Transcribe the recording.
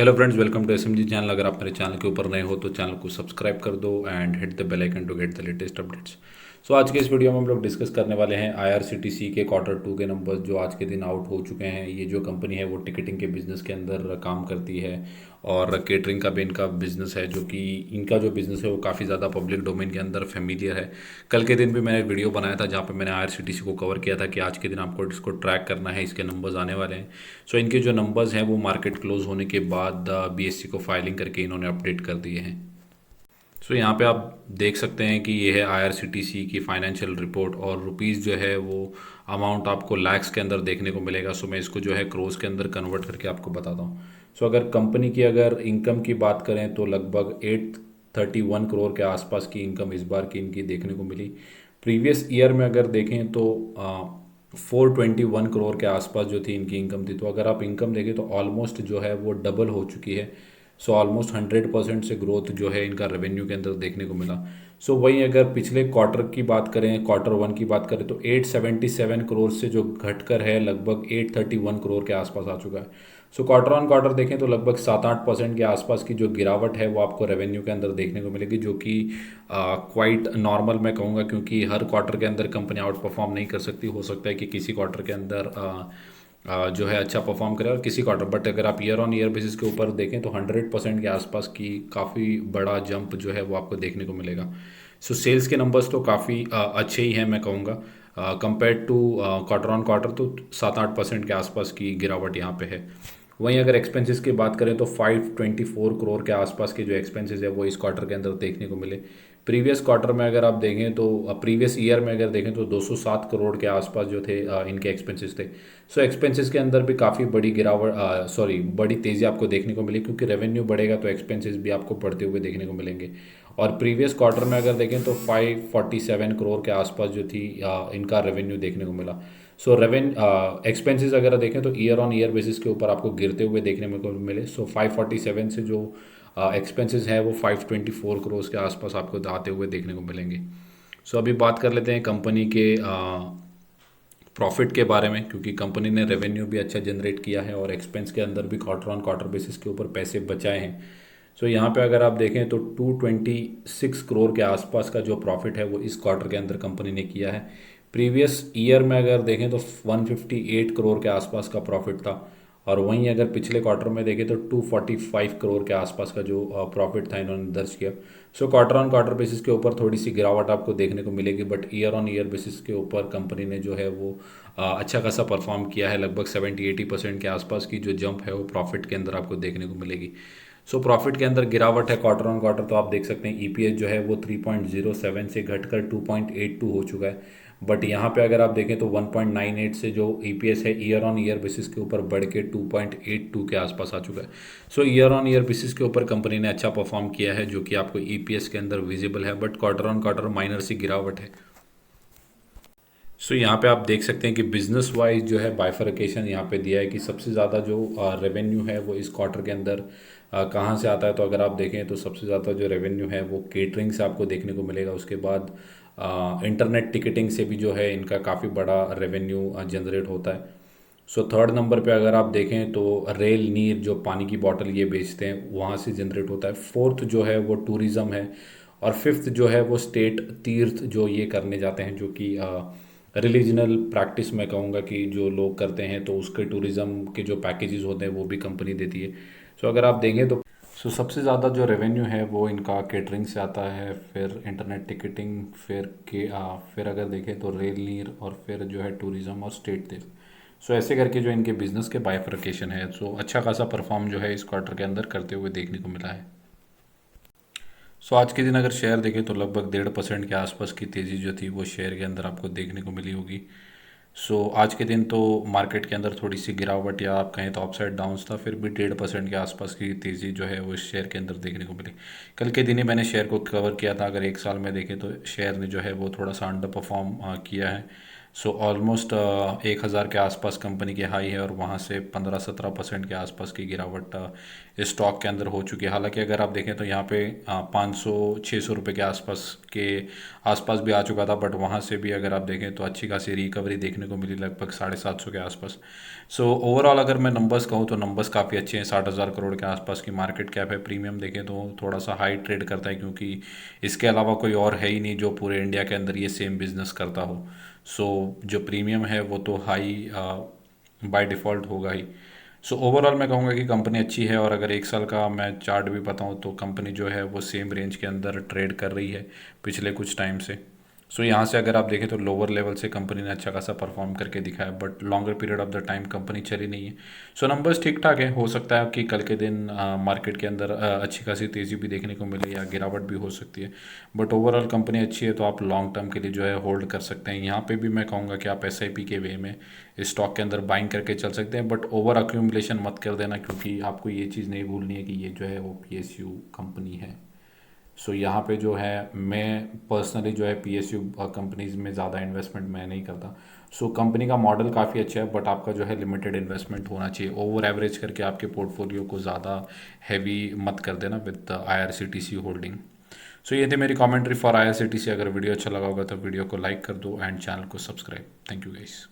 Hello friends, welcome to SMG channel. अगर आप मेरे चैनल के ऊपर नए हो तो चैनल को सब्सक्राइब कर दो and hit the bell icon to get the latest updates. So आज के इस वीडियो में हम लोग डिस्कस करने वाले हैं आईआरसीटीसी के क्वार्टर 2 के नंबर्स जो आज के दिन आउट हो चुके हैं। ये जो कंपनी है वो टिकटिंग के बिजनेस के अंदर काम करती है और केटरिंग का भी इनका बिजनेस है, जो कि इनका जो बिजनेस है वो काफ़ी ज़्यादा पब्लिक डोमेन के अंदर फेमिलियर है। कल के दिन भी मैंने वीडियो बनाया था जहाँ पे मैंने आईआरसीटीसी को कवर किया था कि आज के दिन आपको इसको ट्रैक करना है, इसके नंबर्स आने वाले हैं। सो इनके जो नंबर्स हैं वो मार्केट क्लोज होने के बाद बीएससी को फाइलिंग करके इन्होंने अपडेट कर दिए हैं। सो यहाँ पे आप देख सकते हैं कि ये है आईआरसीटीसी की फाइनेंशियल रिपोर्ट और रुपीज़ जो है वो अमाउंट आपको लैक्स के अंदर देखने को मिलेगा। सो मैं इसको जो है क्रोज के अंदर कन्वर्ट करके आपको बताता हूँ। सो अगर कंपनी की अगर इनकम की बात करें तो लगभग 831 करोड़ के आसपास की इनकम इस बार की इनकी देखने को मिली। प्रीवियस ईयर में अगर देखें तो 421 करोड़ के आसपास जो थी इनकी इनकम थी। तो अगर आप इनकम देखें तो ऑलमोस्ट जो है वो डबल हो चुकी है। सो ऑलमोस्ट 100% से ग्रोथ जो है इनका रेवेन्यू के अंदर देखने को मिला। सो वहीं अगर पिछले क्वार्टर की बात करें, क्वार्टर 1 की बात करें, तो 877 करोड़ से जो घटकर है लगभग 831 करोड़ के आसपास आ चुका है। सो क्वार्टर ऑन क्वार्टर देखें तो लगभग 7-8% के आसपास की जो गिरावट है वो आपको रेवेन्यू के अंदर देखने को मिलेगी, जो कि क्वाइट नॉर्मल मैं कहूँगा, क्योंकि हर क्वार्टर के अंदर कंपनी आउट परफॉर्म नहीं कर सकती। हो सकता है कि किसी क्वार्टर के अंदर जो है अच्छा परफॉर्म करे और किसी क्वार्टर, बट अगर आप ईयर ऑन ईयर बेसिस के ऊपर देखें तो 100% के आसपास की काफ़ी बड़ा जंप जो है वो आपको देखने को मिलेगा। सो सेल्स के नंबर्स तो काफ़ी अच्छे ही हैं मैं कहूँगा। Compare to quarter on quarter तो 7-8% के आसपास की गिरावट यहाँ पे है। वहीं अगर एक्सपेंसेस की बात करें तो 524 करोड़ के आसपास के जो एक्सपेंसेस है वो इस क्वार्टर के अंदर देखने को मिले। प्रीवियस क्वार्टर में अगर आप देखें तो प्रीवियस ईयर में अगर देखें तो 207 करोड़ के आसपास जो थे इनके एक्सपेंसेस थे। सो एक्सपेंसेस के अंदर भी काफ़ी बड़ी गिरावट, बड़ी तेज़ी आपको देखने को मिली, क्योंकि रेवेन्यू बढ़ेगा तो एक्सपेंसेस भी आपको बढ़ते हुए देखने को मिलेंगे। और प्रीवियस क्वार्टर में अगर देखें तो 547 करोड़ के आसपास जो थी इनका रेवेन्यू देखने को मिला। सो एक्सपेंसेस अगर देखें तो ईयर ऑन ईयर बेसिस के ऊपर आपको गिरते हुए देखने में को मिले। सो 547 से जो एक्सपेंसेस हैं वो 524 करोड़ के आसपास आपको आते हुए देखने को मिलेंगे। सो अभी बात कर लेते हैं कंपनी के प्रॉफिट के बारे में, क्योंकि कंपनी ने रेवेन्यू भी अच्छा जनरेट किया है और एक्सपेंस के अंदर भी क्वार्टर ऑन क्वार्टर बेसिस के ऊपर पैसे बचाए हैं। सो यहाँ पे अगर आप देखें तो 226 करोड़ के आसपास का जो प्रॉफिट है वो इस क्वार्टर के अंदर कंपनी ने किया है। प्रीवियस ईयर में अगर देखें तो 158 करोड़ के आसपास का प्रॉफिट था। और वहीं अगर पिछले क्वार्टर में देखें तो 245 करोड़ के आसपास का जो प्रॉफिट था इन्होंने दर्ज किया। So quarter on quarter basis के ऊपर थोड़ी सी गिरावट आपको देखने को मिलेगी, but year on year basis के ऊपर कंपनी ने जो है वो अच्छा खासा परफॉर्म किया है। लगभग 70-80% के आसपास की जो जंप है वो प्रॉफिट के अंदर आपको देखने को मिलेगी। सो प्रॉफिट के अंदर गिरावट है क्वार्टर ऑन क्वार्टर, तो आप देख सकते हैं ईपीएस जो है वो 3.07 से घटकर 2.82 हो चुका है। बट यहाँ पे अगर आप देखें तो 1.98 से जो ईपीएस है ईयर ऑन ईयर बेसिस के ऊपर बढ़ के 2.82 के आसपास आ चुका है। सो ईयर ऑन ईयर बेसिस के ऊपर कंपनी ने अच्छा परफॉर्म किया है, जो कि आपको ईपीएस के अंदर विजिबल है, but quarter on quarter minor सी गिरावट है। सो यहाँ पे आप देख सकते हैं कि बिजनेस वाइज जो है बाइफरकेशन यहाँ पे दिया है कि सबसे ज़्यादा जो रेवेन्यू है वो इस क्वार्टर के अंदर कहाँ से आता है। तो अगर आप देखें तो सबसे ज़्यादा जो रेवेन्यू है वो केटरिंग से आपको देखने को मिलेगा। उसके बाद इंटरनेट टिकटिंग से भी जो है इनका काफ़ी बड़ा रेवेन्यू जनरेट होता है। सो थर्ड नंबर पे अगर आप देखें तो रेल नीर जो पानी की बोतल ये बेचते हैं वहाँ से जनरेट होता है। फोर्थ जो है वो टूरिज़्म है। और फिफ्थ जो है वो स्टेट तीर्थ जो ये करने जाते हैं, जो कि रिलीजनल प्रैक्टिस मैं कहूँगा कि जो लोग करते हैं तो उसके टूरिज़्म के जो पैकेजेस होते हैं वो भी कंपनी देती है। सो अगर आप देखें तो सबसे ज़्यादा जो रेवेन्यू है वो इनका केटरिंग से आता है, फिर इंटरनेट टिकटिंग, फिर अगर देखें तो रेल नीर, और फिर जो है टूरिज़्म और स्टेट तीर्थ। सो ऐसे करके जो इनके बिजनेस के बाइफरकेशन है, सो अच्छा खासा परफॉर्म जो है इस क्वार्टर के अंदर करते हुए देखने को मिला है। सो आज के दिन अगर शेयर देखें तो लगभग 1.5% के आसपास की तेज़ी जो थी वो शेयर के अंदर आपको देखने को मिली होगी। सो आज के दिन तो मार्केट के अंदर थोड़ी सी गिरावट या आप कहें तो अपसाइड डाउन्स था, फिर भी 1.5% के आसपास की तेज़ी जो है वो इस शेयर के अंदर देखने को मिली। कल के दिन ही मैंने शेयर को कवर किया था। अगर एक साल में देखें तो शेयर ने जो है वो थोड़ा सा अंडर परफॉर्म किया है। सो ऑलमोस्ट 1,000 के आसपास कंपनी की हाई है और वहाँ से 15-17% के आसपास की गिरावट इस स्टॉक के अंदर हो चुकी है। हालांकि अगर आप देखें तो यहाँ पे 500-600 रुपये के आसपास भी आ चुका था, बट वहाँ से भी अगर आप देखें तो अच्छी खासी रिकवरी देखने को मिली, लगभग 750 के आसपास। सो ओवरऑल अगर मैं नंबर्स कहूँ तो नंबर्स काफ़ी अच्छे हैं। 60,000 करोड़ के आसपास की मार्केट कैप है। प्रीमियम देखें तो थोड़ा सा हाई ट्रेड करता है, क्योंकि इसके अलावा कोई और है ही नहीं जो पूरे इंडिया के अंदर ये सेम बिजनेस करता हो। सो जो प्रीमियम है वो तो हाई बाय डिफ़ॉल्ट होगा ही। सो ओवरऑल मैं कहूँगा कि कंपनी अच्छी है, और अगर 1 साल का मैं चार्ट भी बताऊँ तो कंपनी जो है वो सेम रेंज के अंदर ट्रेड कर रही है पिछले कुछ टाइम से। सो यहाँ से अगर आप देखें तो लोअर लेवल से कंपनी ने अच्छा खासा परफॉर्म करके दिखाया, but longer period of the time company चली नहीं है। सो नंबर्स ठीक ठाक है। हो सकता है कि कल के दिन मार्केट के अंदर अच्छी खासी तेज़ी भी देखने को मिले या गिरावट भी हो सकती है, बट ओवरऑल कंपनी अच्छी है, तो आप लॉन्ग टर्म के लिए जो है होल्ड कर सकते हैं। यहाँ पे भी मैं कहूँगा कि आप एसआईपी के वे में इस स्टॉक के अंदर बाइंग करके चल सकते हैं, बट ओवर अक्यूमुलेशन मत कर देना, क्योंकि आपको ये चीज़ नहीं भूलनी है कि ये जो है वो पीएसयू कंपनी है। सो यहाँ पे जो है मैं पर्सनली जो है पीएसयू कंपनीज में ज़्यादा इन्वेस्टमेंट मैं नहीं करता। सो कंपनी का मॉडल काफ़ी अच्छा है, बट आपका जो है लिमिटेड इन्वेस्टमेंट होना चाहिए। ओवर एवरेज करके आपके पोर्टफोलियो को ज़्यादा हैवी मत कर देना विद आईआरसीटीसी होल्डिंग। सो ये थे मेरी कमेंट्री फॉर आईआरसीटीसी। अगर वीडियो अच्छा लगा होगा तो वीडियो को लाइक कर दो एंड चैनल को सब्सक्राइब। Thank you guys.